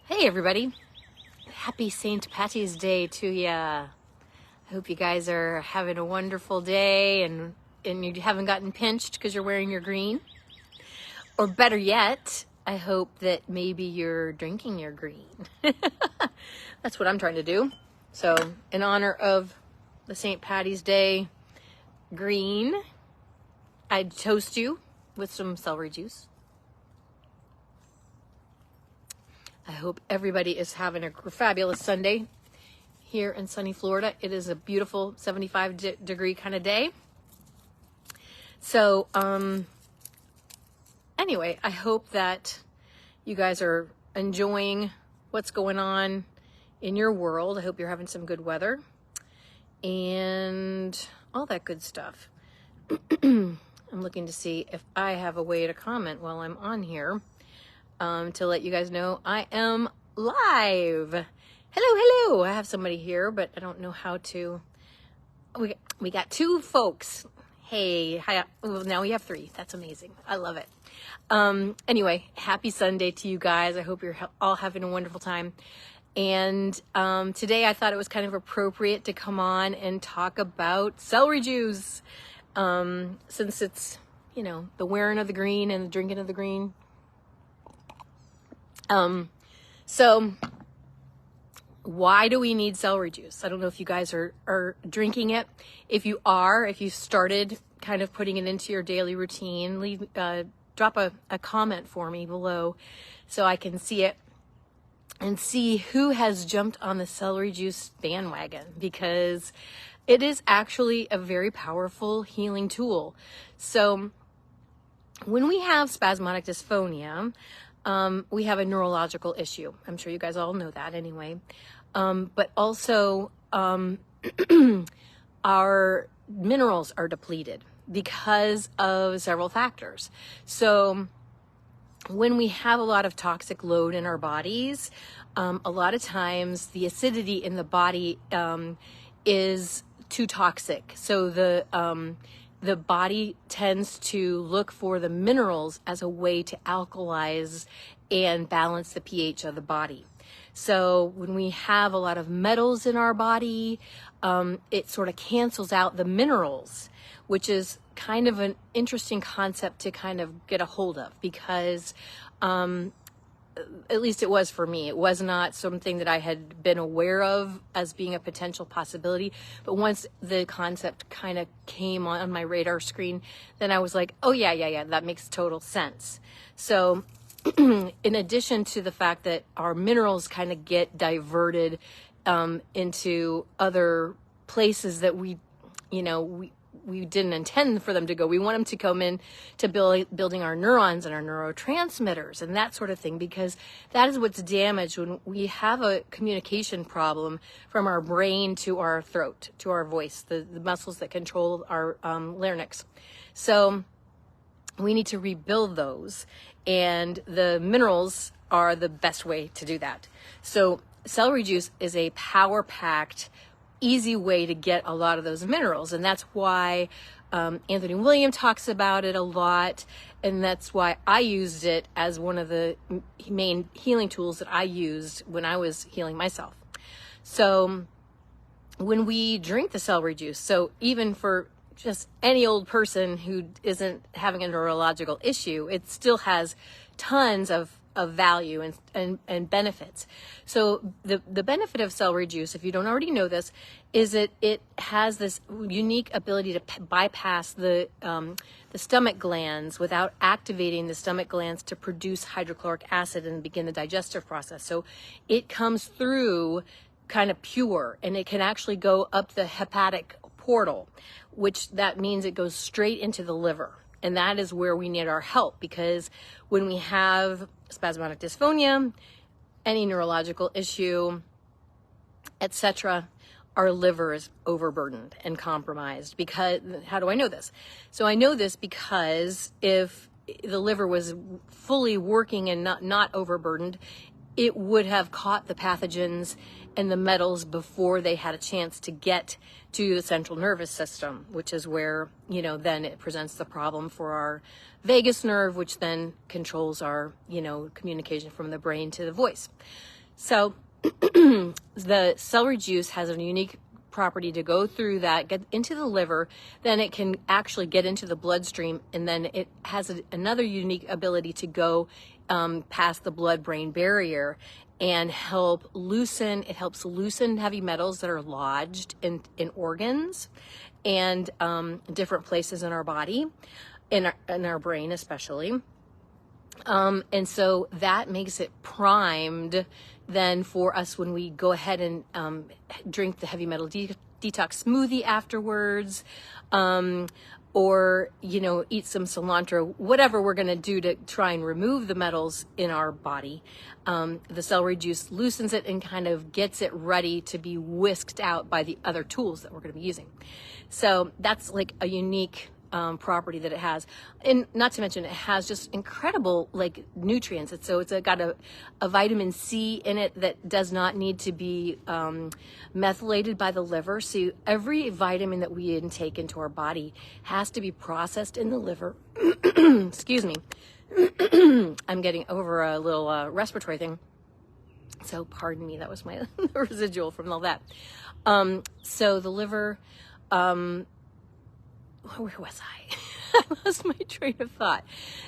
Hey everybody, happy St. Patty's Day to ya. I hope you guys are having a wonderful day and you haven't gotten pinched because you're wearing your green. Or better yet, I hope that maybe you're drinking your green. That's what I'm trying to do. So in honor of the St. Patty's Day green, I'd toast you with some celery juice. I hope everybody is having a fabulous Sunday here in sunny Florida. It is a beautiful 75-degree kind of day. So, anyway, I hope that you guys are enjoying what's going on in your world. I hope you're having some good weather and all that good stuff. I'm looking to see if I have a way to comment while I'm on here. To let you guys know I am live. Hello. I have somebody here, but I don't know how to. We got two folks. Hey, hi. Well, now we have three. That's amazing. I love it. Anyway, happy Sunday to you guys. I hope you're all having a wonderful time. And today I thought it was kind of appropriate to come on and talk about celery juice. Since it's, the wearing of the green and the drinking of the green. So why do we need celery juice? I don't know if you guys are drinking it. If you started kind of putting it into your daily routine, drop a comment for me below so I can see it and see who has jumped on the celery juice bandwagon, because it is actually a very powerful healing tool. So when we have spasmodic dysphonia, we have a neurological issue. I'm sure you guys all know that anyway. But also, our minerals are depleted because of several factors. So when we have a lot of toxic load in our bodies, a lot of times the acidity in the body is too toxic. So the body tends to look for the minerals as a way to alkalize and balance the pH of the body. So when we have a lot of metals in our body, it sort of cancels out the minerals, which is kind of an interesting concept to kind of get a hold of, because at least it was for me. It was not something that I had been aware of as being a potential possibility. But once the concept kind of came on my radar screen, then I was like, oh yeah, that makes total sense. So in addition to the fact that our minerals kind of get diverted into other places that we didn't intend for them to go. We want them to come in to building our neurons and our neurotransmitters and that sort of thing, because that is what's damaged when we have a communication problem from our brain to our throat, to our voice, the muscles that control our larynx. So we need to rebuild those, and the minerals are the best way to do that. So celery juice is a power-packed, easy way to get a lot of those minerals, and that's why Anthony William talks about it a lot, and that's why I used it as one of the main healing tools that I used when I was healing myself. So when we drink the celery juice, so even for just any old person who isn't having a neurological issue, it still has tons of value and benefits. So the benefit of celery juice, if you don't already know this, is it has this unique ability to bypass the stomach glands without activating the stomach glands to produce hydrochloric acid and begin the digestive process. So it comes through kind of pure, and it can actually go up the hepatic portal, which that means it goes straight into the liver. And that is where we need our help, because when we have spasmodic dysphonia, any neurological issue, etc., our liver is overburdened and compromised. Because, how do I know this? So I know this because if the liver was fully working and not overburdened, it would have caught the pathogens and the metals before they had a chance to get to the central nervous system, which is where, then it presents the problem for our vagus nerve, which then controls our, communication from the brain to the voice. So the celery juice has a unique property to go through that, get into the liver, then it can actually get into the bloodstream, and then it has another unique ability to go past the blood-brain barrier and helps loosen heavy metals that are lodged in organs and different places in our body, in our brain especially. And so that makes it primed then for us when we go ahead and drink the heavy metal detox smoothie afterwards, or, eat some cilantro, whatever we're going to do to try and remove the metals in our body. The celery juice loosens it and kind of gets it ready to be whisked out by the other tools that we're going to be using. So that's like a unique property that it has, and not to mention it has just incredible nutrients. It's got a vitamin C in it that does not need to be methylated by the liver. So every vitamin that we intake into our body has to be processed in the liver. Excuse me. I'm getting over a little respiratory thing, so pardon me. That was my residual from all that. So the liver, where was I? I lost my train of thought.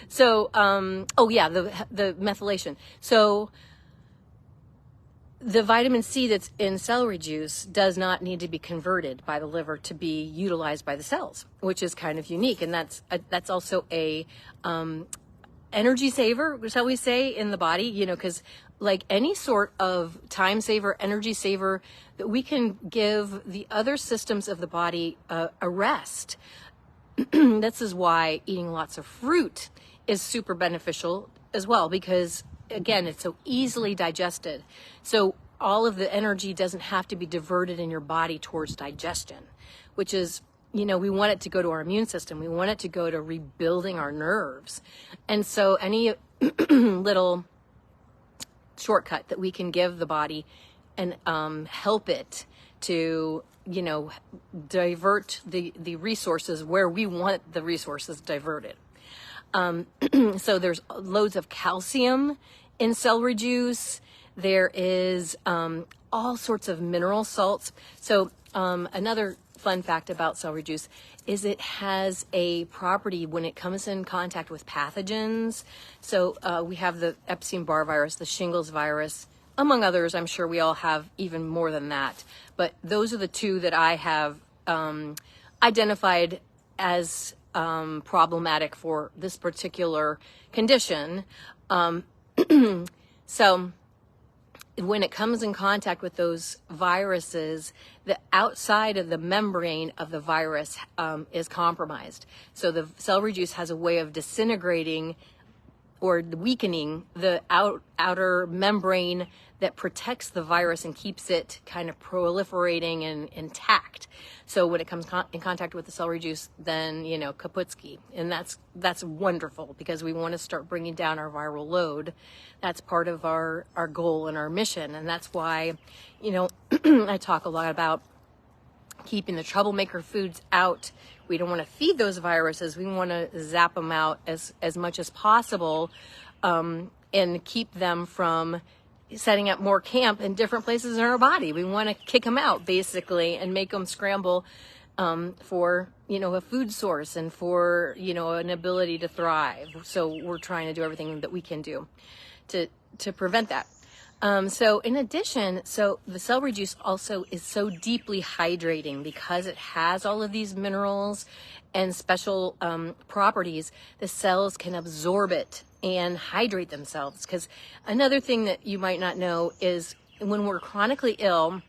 So, the methylation. So the vitamin C that's in celery juice does not need to be converted by the liver to be utilized by the cells, which is kind of unique. And that's also a energy saver, shall we say, in the body, because like any sort of time saver, energy saver, that we can give the other systems of the body a rest. This is why eating lots of fruit is super beneficial as well, because again, it's so easily digested. So all of the energy doesn't have to be diverted in your body towards digestion, which is, we want it to go to our immune system. We want it to go to rebuilding our nerves. And so any little shortcut that we can give the body and help it to divert the resources where we want the resources diverted. So there's loads of calcium in celery juice. There is all sorts of mineral salts. So another fun fact about celery juice is it has a property when it comes in contact with pathogens. So we have the Epstein-Barr virus, the shingles virus, among others. I'm sure we all have even more than that. But those are the two that I have identified as problematic for this particular condition. So when it comes in contact with those viruses, the outside of the membrane of the virus is compromised. So the celery juice has a way of disintegrating or weakening the outer membrane that protects the virus and keeps it kind of proliferating and intact. So when it comes in contact with the celery juice, then, kaputski. And that's wonderful, because we want to start bringing down our viral load. That's part of our goal and our mission. And that's why, I talk a lot about keeping the troublemaker foods out. We don't want to feed those viruses. We want to zap them out as much as possible, and keep them from setting up more camp in different places in our body. We want to kick them out, basically, and make them scramble for, a food source and for, an ability to thrive. So we're trying to do everything that we can do to prevent that. So in addition, the celery juice also is so deeply hydrating because it has all of these minerals and special properties. The cells can absorb it and hydrate themselves. Because another thing that you might not know is when we're chronically ill,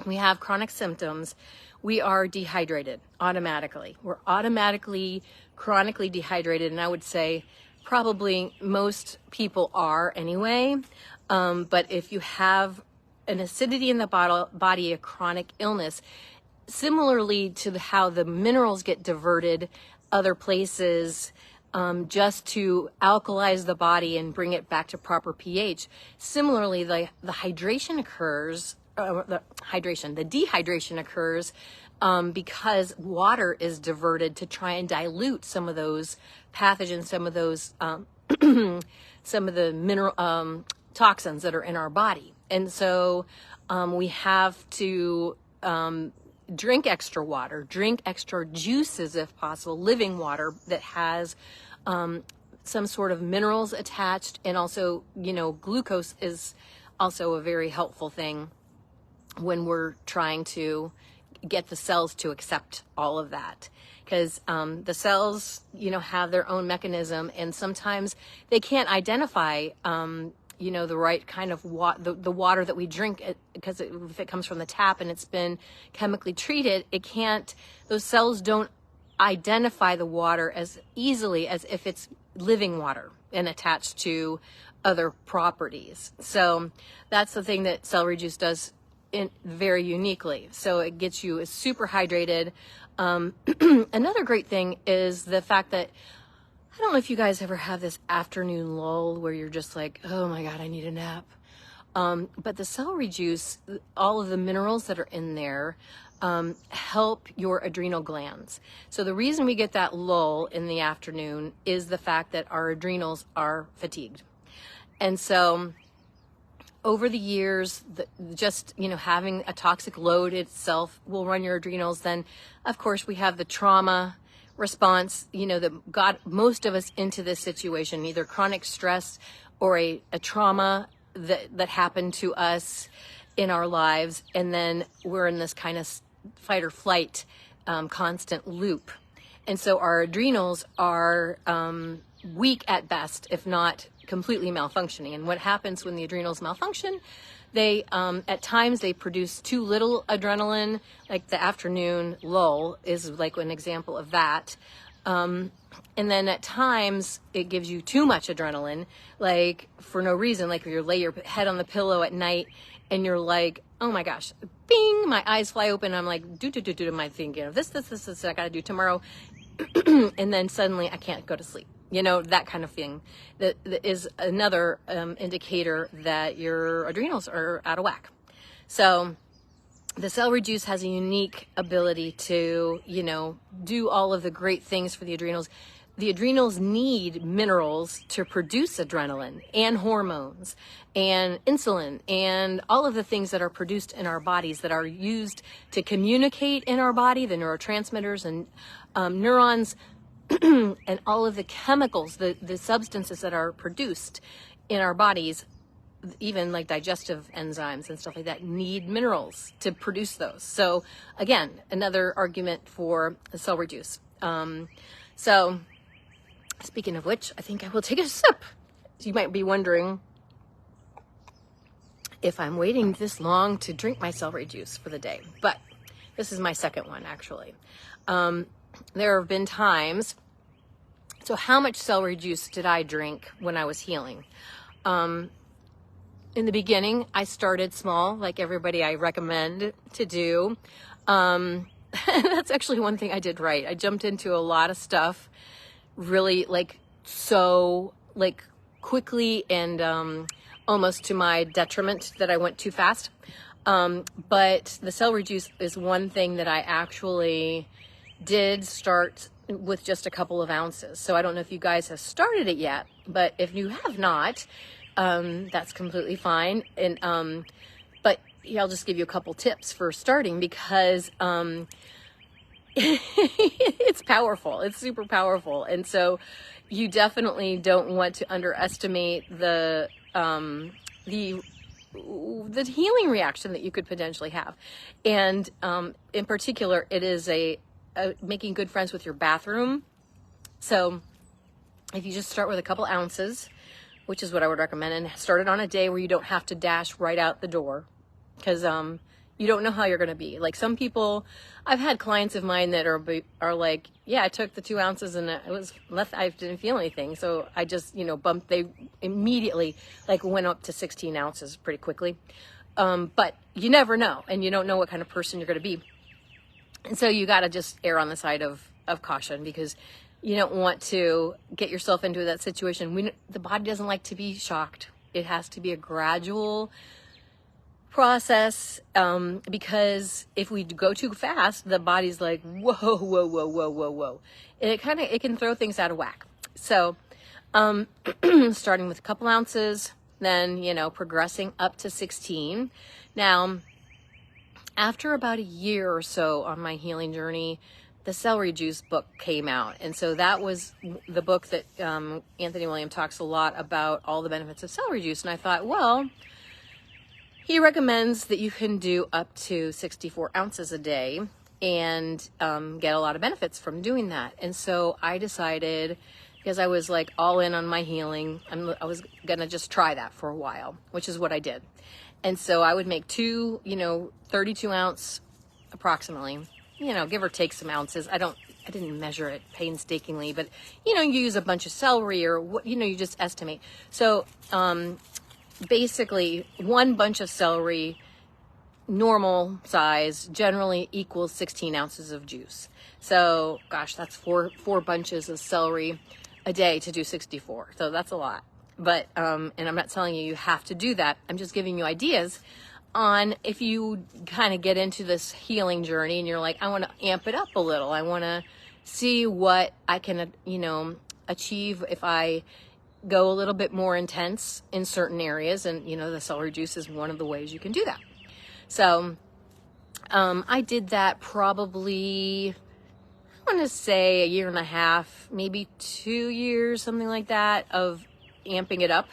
we have chronic symptoms, we are dehydrated automatically. We're automatically chronically dehydrated, and I would say probably most people are anyway. But if you have an acidity in the body, a chronic illness, similarly to how the minerals get diverted other places just to alkalize the body and bring it back to proper pH, similarly the dehydration occurs because water is diverted to try and dilute some of those pathogens, some of those some of the mineral toxins that are in our body. And so we have to drink extra water, drink extra juices if possible, living water that has some sort of minerals attached. And also, glucose is also a very helpful thing when we're trying to get the cells to accept all of that. Because the cells, have their own mechanism, and sometimes they can't identify, the right kind of the water that we drink, because if it comes from the tap and it's been chemically treated, those cells don't identify the water as easily as if it's living water and attached to other properties. So that's the thing that celery juice does very uniquely. So it gets you super hydrated. Another great thing is the fact that, I don't know if you guys ever have this afternoon lull where you're just like, oh my God, I need a nap. But the celery juice, all of the minerals that are in there, help your adrenal glands. So the reason we get that lull in the afternoon is the fact that our adrenals are fatigued. And so over the years, having a toxic load itself will run your adrenals. Then, of course, we have the trauma response, that got most of us into this situation, either chronic stress or a trauma that happened to us in our lives. And then we're in this kind of fight or flight constant loop. And so our adrenals are weak at best, if not completely malfunctioning. And what happens when the adrenals malfunction, they at times they produce too little adrenaline, like the afternoon lull is like an example of that. And then at times it gives you too much adrenaline, like for no reason, like if you lay your head on the pillow at night and you're like, oh my gosh, bing, my eyes fly open. I'm like, do, am I thinking of this, I got to do tomorrow. And then suddenly I can't go to sleep. That kind of thing. That is another indicator that your adrenals are out of whack. So the celery juice has a unique ability to, do all of the great things for the adrenals. The adrenals need minerals to produce adrenaline and hormones and insulin and all of the things that are produced in our bodies that are used to communicate in our body, the neurotransmitters and neurons, and all of the chemicals, the substances that are produced in our bodies, even like digestive enzymes and stuff like that, need minerals to produce those. So again, another argument for the celery juice. So speaking of which, I think I will take a sip. You might be wondering if I'm waiting this long to drink my celery juice for the day, but this is my second one actually. There have been times. So how much celery juice did I drink when I was healing? In the beginning, I started small, like everybody I recommend to do. That's actually one thing I did right. I jumped into a lot of stuff really quickly and almost to my detriment that I went too fast. But the celery juice is one thing that I actually did start with just a couple of ounces. So I don't know if you guys have started it yet, but if you have not, that's completely fine. And but I'll just give you a couple tips for starting, because it's powerful. It's super powerful. And so you definitely don't want to underestimate the healing reaction that you could potentially have. And in particular, it is making good friends with your bathroom. So if you just start with a couple ounces, which is what I would recommend, and start it on a day where you don't have to dash right out the door, because you don't know how you're going to be. Like some people, I've had clients of mine that are like, yeah, I took the 2 ounces and I didn't feel anything. So I just, they immediately went up to 16 ounces pretty quickly. But you never know, and you don't know what kind of person you're going to be. And so you got to just err on the side of caution, because you don't want to get yourself into that situation. The body doesn't like to be shocked. It has to be a gradual process, because if we go too fast, the body's like, whoa, whoa, whoa, whoa, whoa, whoa. And it can throw things out of whack. So starting with a couple ounces, then, you know, progressing up to 16. Now, after about a year or so on my healing journey, the celery juice book came out. And so that was the book that Anthony William talks a lot about all the benefits of celery juice. And I thought, well, he recommends that you can do up to 64 ounces a day and get a lot of benefits from doing that. And so I decided, because I was like all in on my healing, I was gonna just try that for a while, which is what I did. And so I would make 2, 32 ounce approximately, give or take some ounces. I didn't measure it painstakingly, but you use a bunch of celery or what, you just estimate. So basically 1 bunch of celery, normal size, generally equals 16 ounces of juice. So gosh, that's four bunches of celery a day to do 64. So that's a lot. But, and I'm not telling you have to do that. I'm just giving you ideas on if you kind of get into this healing journey and you're like, I want to amp it up a little. I want to see what I can, achieve if I go a little bit more intense in certain areas. And, the celery juice is one of the ways you can do that. So, I did that probably, I want to say 1.5 years, maybe 2 years, something like that, of amping it up.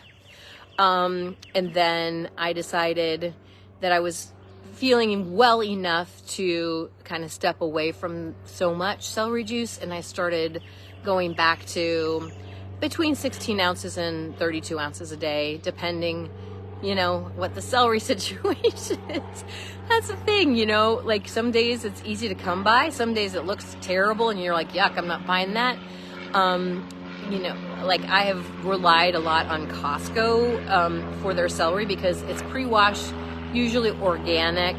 And then I decided that I was feeling well enough to kind of step away from so much celery juice, and I started going back to between 16 ounces and 32 ounces a day, depending, what the celery situation is. That's the thing, like some days it's easy to come by, some days it looks terrible and you're like, yuck, I'm not buying that. Like I have relied a lot on Costco for their celery because it's pre-washed, usually organic,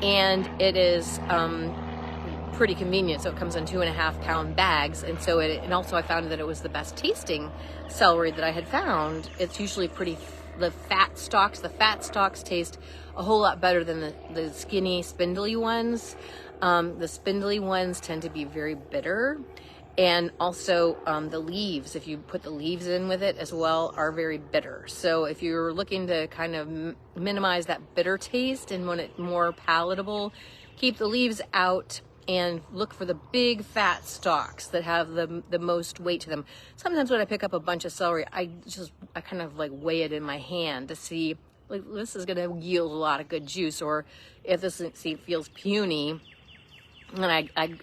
and it is pretty convenient. So it comes in 2.5 pound bags, and so and also I found that it was the best tasting celery that I had found. It's usually the fat stalks taste a whole lot better than the skinny, spindly ones. The spindly ones tend to be very bitter. And also the leaves, if you put the leaves in with it as well, are very bitter. So if you're looking to kind of minimize that bitter taste and want it more palatable, keep the leaves out and look for the big fat stalks that have the most weight to them. Sometimes when I pick up a bunch of celery, I kind of like weigh it in my hand to see, like, this is gonna yield a lot of good juice, or if this feels puny. And I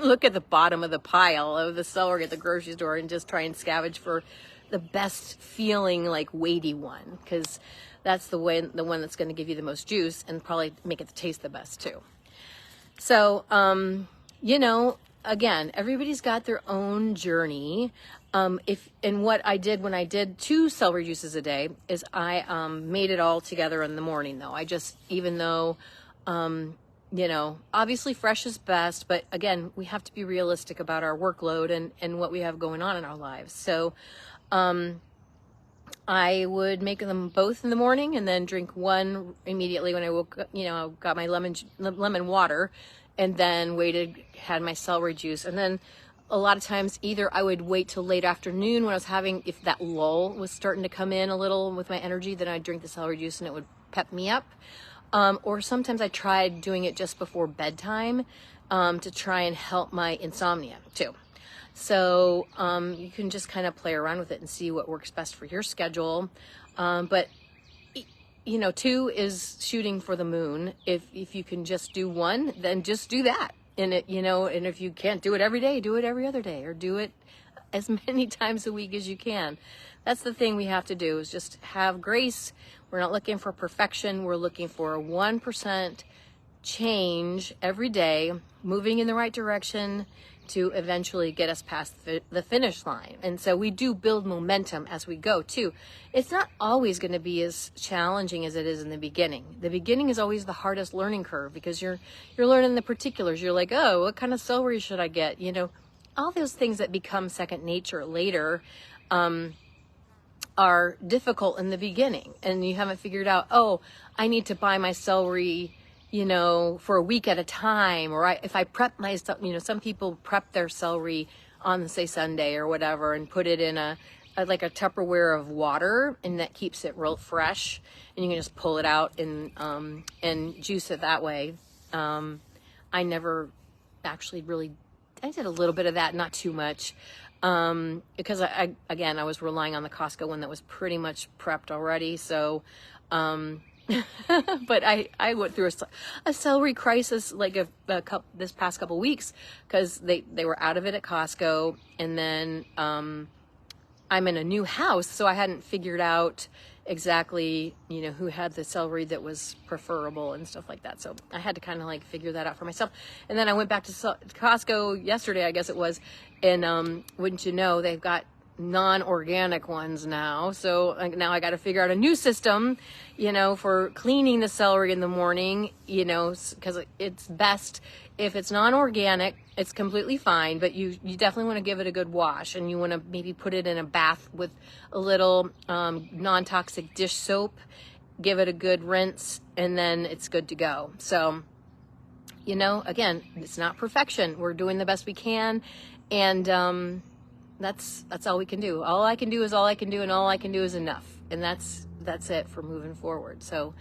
look at the bottom of the pile of the celery at the grocery store and just try and scavenge for the best feeling, like weighty one, because that's the one that's going to give you the most juice and probably make it taste the best too. So, again, everybody's got their own journey. And what I did when I did 2 celery juices a day is I made it all together in the morning though. Even though obviously fresh is best, but again, we have to be realistic about our workload and what we have going on in our lives. So, I would make them both in the morning and then drink one immediately when I woke up, got my lemon water, and then had my celery juice. And then a lot of times either I would wait till late afternoon when I was if that lull was starting to come in a little with my energy, then I'd drink the celery juice and it would pep me up. Or sometimes I tried doing it just before bedtime to try and help my insomnia too. So you can just kind of play around with it and see what works best for your schedule. But 2 is shooting for the moon. If you can just do 1, then just do that. And and if you can't do it every day, do it every other day, or do it as many times a week as you can. That's the thing we have to do, is just have grace. We're not looking for perfection. We're looking for a 1% change every day, moving in the right direction to eventually get us past the finish line. And so we do build momentum as we go too. It's not always going to be as challenging as it is in the beginning. The beginning is always the hardest learning curve because you're learning the particulars. You're like, oh, what kind of celery should I get? All those things that become second nature later are difficult in the beginning, and you haven't figured out, oh, I need to buy my celery, for a week at a time, or if I prep myself, some people prep their celery on, say, Sunday or whatever, and put it in a like a Tupperware of water, and that keeps it real fresh, and you can just pull it out and juice it that way. I never actually really, I did a little bit of that, not too much, because I was relying on the Costco one that was pretty much prepped already. So, but I went through a celery crisis like this past couple weeks, because they were out of it at Costco, and then I'm in a new house, so I hadn't figured out exactly, who had the celery that was preferable and stuff like that. So I had to kind of like figure that out for myself. And then I went back to Costco yesterday, I guess it was, and wouldn't you know, they've got non-organic ones now. So now I got to figure out a new system, for cleaning the celery in the morning, because it's best if it's non-organic. It's completely fine, but you definitely want to give it a good wash, and you want to maybe put it in a bath with a little non-toxic dish soap, give it a good rinse, and then it's good to go. So, again, it's not perfection. We're doing the best we can, and that's all we can do. All I can do is all I can do, and all I can do is enough. And that's it for moving forward. So,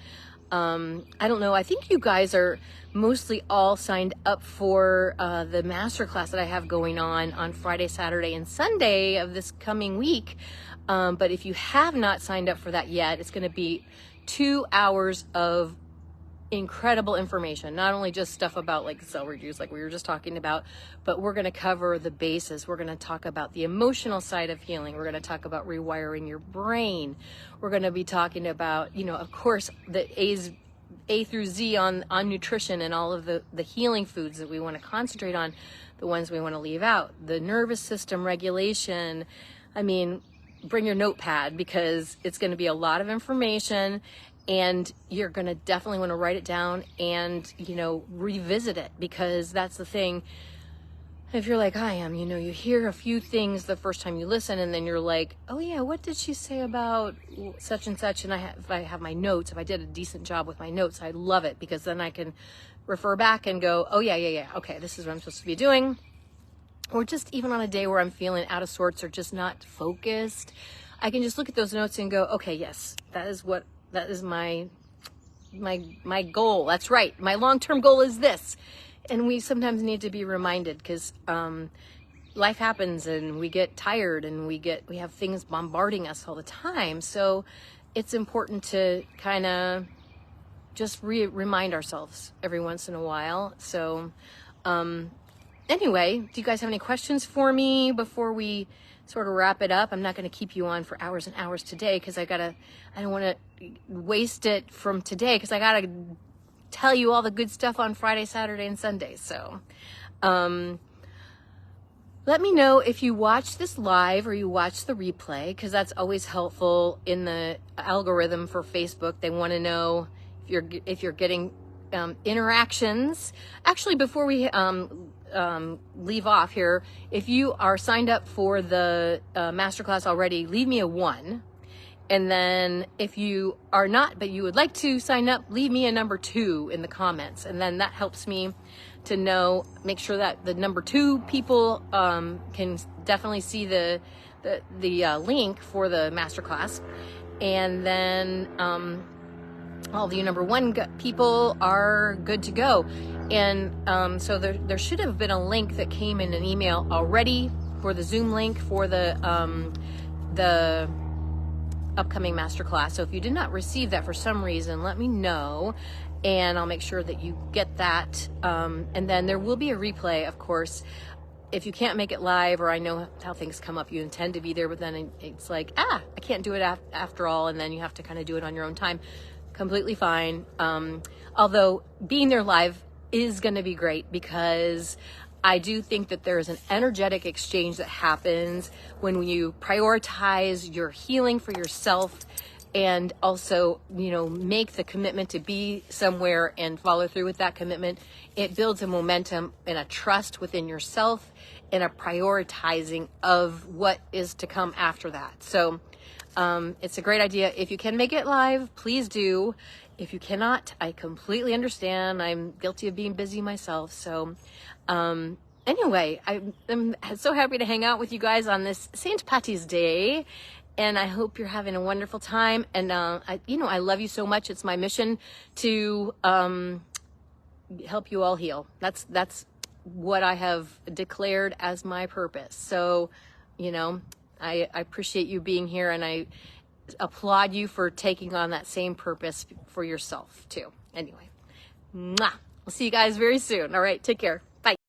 I don't know. I think you guys are mostly all signed up for the masterclass that I have going on Friday, Saturday, and Sunday of this coming week. But if you have not signed up for that yet, it's going to be 2 hours of incredible information, not only just stuff about like celery juice like we were just talking about, but we're going to cover the bases. We're going to talk about the emotional side of healing. We're going to talk about rewiring your brain. We're going to be talking about, of course, the A through Z on nutrition and all of the healing foods that we want to concentrate on, the ones we want to leave out, the nervous system regulation. I mean, bring your notepad, because it's going to be a lot of information. And you're going to definitely want to write it down and, revisit it, because that's the thing. If you're like I am, you hear a few things the first time you listen, and then you're like, oh yeah, what did she say about such and such? And if I have my notes, if I did a decent job with my notes, I love it, because then I can refer back and go, oh yeah. Okay, this is what I'm supposed to be doing. Or just even on a day where I'm feeling out of sorts or just not focused, I can just look at those notes and go, okay, yes, that is my goal. That's right. My long-term goal is this. And we sometimes need to be reminded, because life happens and we get tired and we have things bombarding us all the time. So it's important to kind of just remind ourselves every once in a while. So anyway, do you guys have any questions for me before we sort of wrap it up? I'm not going to keep you on for hours and hours today, because I don't want to waste it from today, because I got to tell you all the good stuff on Friday, Saturday, and Sunday. So, let me know if you watch this live or you watch the replay, because that's always helpful in the algorithm for Facebook. They want to know if you're getting interactions. Actually, before we leave off here, if you are signed up for the masterclass already, leave me a 1. And then if you are not, but you would like to sign up, leave me a number 2 in the comments. And then that helps me to know, make sure that the number 2 people can definitely see the link for the masterclass. And then all of you number 1 people are good to go. And so there should have been a link that came in an email already for the Zoom link for the upcoming masterclass. So if you did not receive that for some reason, let me know, and I'll make sure that you get that. And then there will be a replay, of course. If you can't make it live, or I know how things come up, you intend to be there, but then it's like, I can't do it after all, and then you have to kind of do it on your own time. Completely fine. Although being there live is going to be great, because I do think that there is an energetic exchange that happens when you prioritize your healing for yourself, and also, make the commitment to be somewhere and follow through with that commitment. It builds a momentum and a trust within yourself, and a prioritizing of what is to come after that. So it's a great idea. If you can make it live, please do. If you cannot, I completely understand. I'm guilty of being busy myself. So anyway, I'm so happy to hang out with you guys on this St. Patty's Day. And I hope you're having a wonderful time. And, I love you so much. It's my mission to help you all heal. That's what I have declared as my purpose. So, I appreciate you being here, and I applaud you for taking on that same purpose for yourself too. Anyway, mwah. I'll see you guys very soon. All right, take care.